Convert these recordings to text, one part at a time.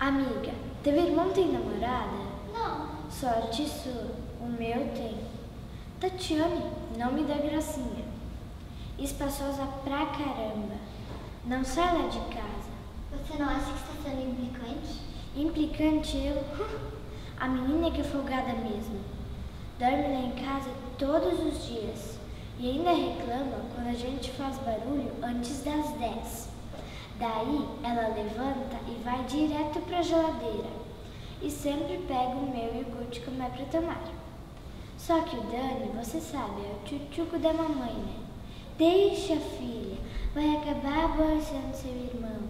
Amiga, teu irmão tem namorada? Não. Sorte sua, o meu tem. Tatiane, nome da gracinha. Espaçosa pra caramba. Não sai lá de casa. Você não acha que está sendo implicante? Implicante eu? A menina é que é folgada mesmo. Dorme lá em casa todos os dias. E ainda reclama quando a gente faz barulho antes das 10. Daí ela levanta e vai direto pra geladeira. E sempre pega o meu iogurte como é pra tomar. Só que o Dani, você sabe, é o tchutchuco da mamãe, né? Deixa, filha, vai acabar aborrecendo seu irmão.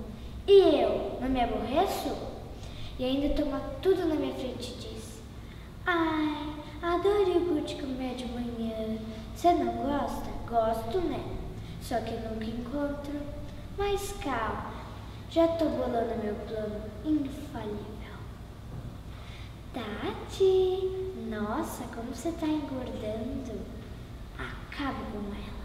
E eu, não me aborreço? E ainda toma tudo na minha frente e diz: ai, adoro iogurte com mel de manhã. Você não gosta? Gosto, né? Só que nunca encontro. Mas calma, já tô bolando meu plano infalível. Tati, nossa, como você tá engordando. Acabo com ela.